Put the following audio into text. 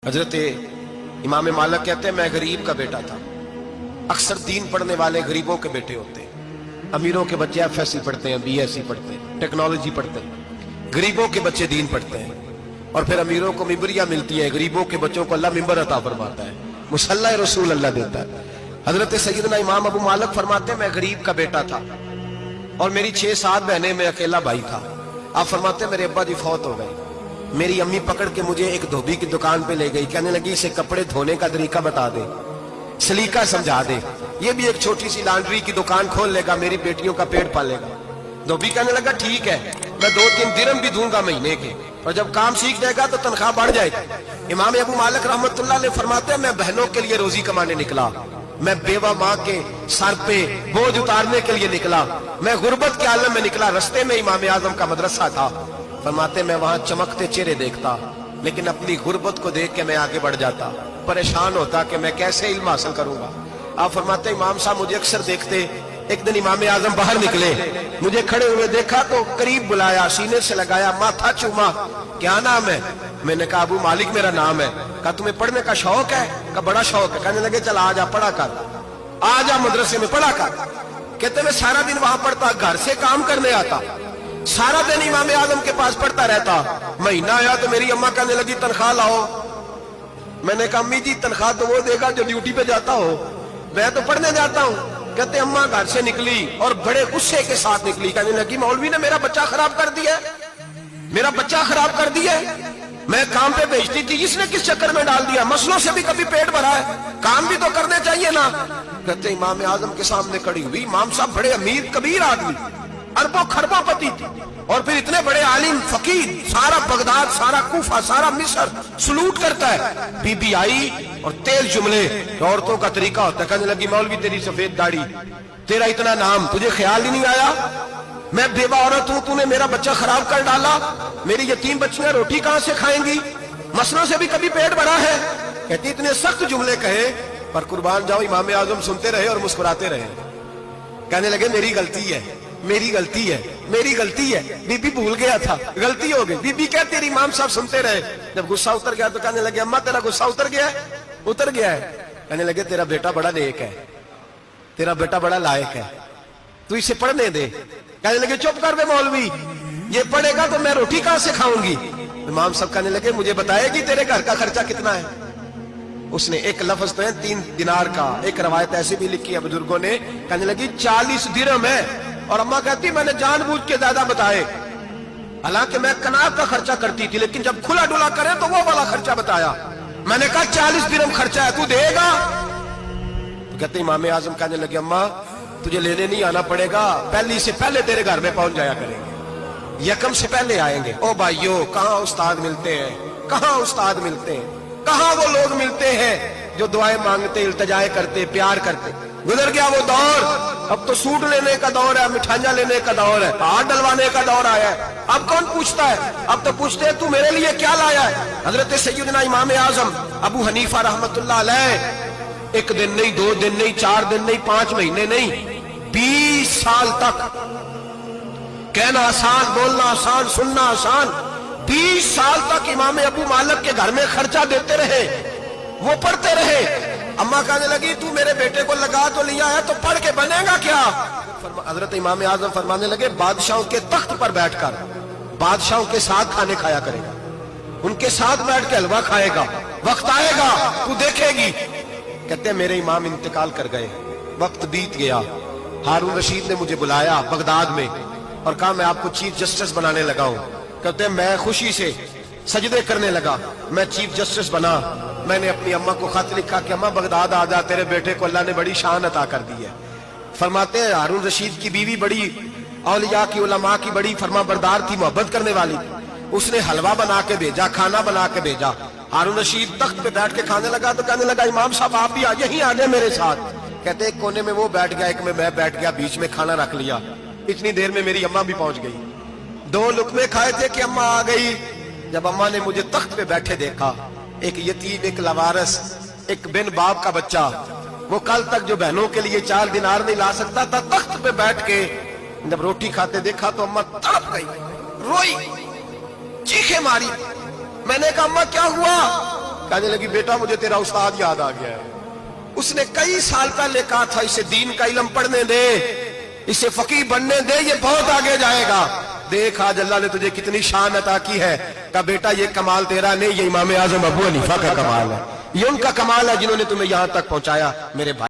हजरत इमाम मालिक कहते हैं मैं गरीब का बेटा था। अक्सर दीन पढ़ने वाले गरीबों के बेटे होते हैं। अमीरों के बच्चे एफएससी पढ़ते हैं, बीएससी पढ़ते हैं, टेक्नोलॉजी पढ़ते हैं। गरीबों के बच्चे दीन पढ़ते हैं और फिर अमीरों को मिंबरियां मिलती है। गरीबों के बच्चों को अल्लाह मिंबर अता फरमाता है, मुसल्ला रसूल अल्लाह देता है। हजरत सैयदना इमाम अबू मालिक फरमाते हैं मैं गरीब का बेटा था और मेरी 6-7 बहनें, मैं अकेला भाई था। आप फरमाते हैं मेरे अब्बा जी फौत हो गए। मेरी अम्मी पकड़ के मुझे एक धोबी की दुकान पे ले गई, कहने लगी इसे कपड़े धोने का तरीका बता दे, सलीका समझा दे, ये भी एक छोटी सी लॉन्ड्री की दुकान खोल लेगा, मेरी बेटियों का पेट पालेगा। धोबी कहने लगा ठीक है, मैं 2-3 दिरहम भी दूंगा महीने के, और जब काम सीख जाएगा तो तनख्वाह बढ़ जाएगी। इमाम अबू मालिक रहमतुल्लाह अलैह फरमाते हैं मैं बहनों के लिए रोजी कमाने निकला, मैं बेवा माँ के सर पे बोझ उतारने के लिए निकला, मैं गुर्बत के आलम में निकला। रस्ते में इमाम आजम का मदरसा था। फरमाते मैं वहां चमकते चेहरे देखता, लेकिन अपनी गुर्बत को देख के मैं आगे बढ़ जाता, परेशान होता कि मैं कैसे इल्म हासिल करूंगा। आप फरमाते इमाम साहब मुझे अक्सर देखते। एक दिन इमाम आजम बाहर निकले, मुझे खड़े हुए देखा तो करीब बुलाया, सीने से लगाया, माथा चूमा, क्या नाम है? मैंने कहा अबू मालिक मेरा नाम है। कहा तुम्हें पढ़ने का शौक है? कहा बड़ा शौक है। कहने लगे चल आ जा पढ़ा कर, आ जा मदरसे में पढ़ा कर। कहते मैं सारा दिन वहां पढ़ता, घर से काम करने आता, सारा दिन इमाम आजम के पास पढ़ता रहता। महीना आया तो मेरी अम्मा कहने लगी तनख्वाह लाओ। मैंने कहा अम्मी जी तनख्वाह तो वो देगा जो ड्यूटी पे जाता हो, मैं तो पढ़ने जाता हूँ। कहते अम्मा घर से निकली और बड़े गुस्से के साथ निकली, कहने लगी मौलवी ने मेरा बच्चा खराब कर दिया, मेरा बच्चा खराब कर दिया। मैं काम पे भेजती थी, इसने किस चक्कर में डाल दिया? मसलों से भी कभी पेट भरा है, काम भी तो करने चाहिए ना। कहते इमाम आजम के सामने खड़ी हुई। इमाम साहब बड़े अमीर कबीर आदमी, अरबों खरबों पति थी, और फिर इतने बड़े आलिम फकीर, सारा बगदाद, सारा कूफा, सारा मिस्र सलूट करता है। बीबी आई और तेज जुमले, औरतों का तरीका होता है। कहने लगी मौलवी तेरी सफेद दाढ़ी, तेरा इतना नाम, तुझे ख्याल ही नहीं आया? मैं बेवा औरत हूं, तूने मेरा बच्चा खराब कर डाला, मेरी यतीम बच्चियां रोटी कहां से खाएंगी? मसलों से भी कभी पेट भरा है? कहती इतने सख्त जुमले कहे, पर कुर्बान जाओ इमाम आजम सुनते रहे और मुस्कुराते रहे। कहने लगे मेरी गलती है, मेरी गलती है, मेरी गलती है, बीबी भूल गया था, गलती हो गई। बीबी कहती तेरी इमाम साहब सुनते रहे। जब गुस्सा उतर गया तो कहने लगे अम्मा तेरा गुस्सा उतर गया है? उतर गया है। कहने लगे तेरा बेटा बड़ा नेक है, तेरा बेटा बड़ा लायक है, तू इसे पढ़ने दे। कहने लगे चुप कर बे मौलवी, ये पढ़ेगा तो मैं रोटी कहां से खाऊंगी? इमाम साहब कहने लगे मुझे बताएगी तेरे घर का खर्चा कितना है? उसने एक लफ्ज तो है 3 दिनार का, एक रवायत ऐसी भी लिखी है बुजुर्गों ने, कहने लगी 40 दिरहम है। और अम्मा कहती मैंने जानबूझ के ज्यादा बताए, हालांकि मैं कनात का खर्चा करती थी, लेकिन जब खुला डुला करे तो वो वाला खर्चा बताया। मैंने कहा 40 दिरहम खर्चा है, तू देगा? तो कहते इमाम आजम कहने लगे अम्मा तुझे लेने नहीं आना पड़ेगा, पहली से पहले तेरे घर में पहुंच जाया करेंगे, यकम से पहले आएंगे। ओ भाइयों कहाँ उस्ताद मिलते हैं, कहाँ उस्ताद मिलते हैं, कहाँ वो लोग मिलते हैं जो दुआएं मांगते, इल्तिजाएं करते, प्यार करते। गुजर गया वो दौर, अब तो सूट लेने का दौर है, मिठाइयां लेने का दौर है, हाथ डलवाने का दौर आया है। अब कौन पूछता है? अब तो पूछते हैं तू मेरे लिए क्या लाया है? हजरत सैयदना इमाम आजम अबू हनीफा रहमतुल्लाह अलैह 1 दिन नहीं, 2 दिन नहीं, 4 दिन नहीं, 5 महीने नहीं, 20 साल तक, कहना आसान, बोलना आसान, सुनना आसान, 20 साल तक इमाम अबू मालिक के घर में खर्चा देते रहे, वो पढ़ते रहे। अम्मा कहने लगी तू मेरे बेटे को लगा तो लिया है, तो पढ़ के बनेगा क्या? हजरत इमाम आजम फरमाने लगे बादशाहों के तख्त पर बैठकर बादशाहों के साथ खाने खाया करेगा, उनके साथ बैठ के हलवा खाएगा, वक्त आएगा तू देखेगी। कहते हैं मेरे इमाम इंतकाल कर गए, वक्त बीत गया। हारून रशीद ने मुझे बुलाया बगदाद में और कहा मैं आपको चीफ जस्टिस बनाने लगा हूं। कहते हैं मैं खुशी से सजदे करने लगा, मैं चीफ जस्टिस बना। मैंने अपनी अम्मा को खत लिखा कि अम्मा बगदाद आ जा, तेरे बेटे को अल्लाह ने बड़ी शान अता कर दी है। फरमाते हैं हारून रशीद की बीवी बड़ी औलिया की, उलमा की बड़ी फरमा बरदार थी, मोहब्बत करने वाली थी। उसने हलवा बना के भेजा, खाना बना के भेजा। हारून रशीद तख्त पे बैठ के खाने लगा तो कहने लगा इमाम साहब आप भी यहीं आ जाए मेरे साथ। कहते एक कोने में वो बैठ गया, एक में मैं बैठ गया, बीच में खाना रख लिया। इतनी देर में मेरी अम्मा भी पहुंच गई। 2 लुकमे खाए थे कि अम्मा आ गई। जब अम्मा ने मुझे तख्त पे बैठे देखा, एक यतीम, एक लवारस, एक बिन बाप का बच्चा, वो कल तक जो बहनों के लिए 4 दिनार नहीं ला सकता था, तख्त पे बैठ के जब रोटी खाते देखा तो अम्मा तड़प गई, रोई, चीखें मारी। मैंने कहा अम्मा क्या हुआ? کہنے لگی بیٹا مجھے تیرا استاد یاد آ گیا ہے، اس نے کئی سال پہلے کہا تھا اسے دین کا علم پڑھنے دے، اسے فقیہ بننے دے، یہ بہت آگے جائے گا۔ دیکھ آج اللہ نے تجھے کتنی شان عطا کی ہے۔ کہا بیٹا یہ کمال تیرا نہیں، یہ امام اعظم ابو حنیفہ کا کمال ہے، یہ ان کا کمال ہے جنہوں نے تمہیں یہاں تک پہنچایا۔ میرے بھائی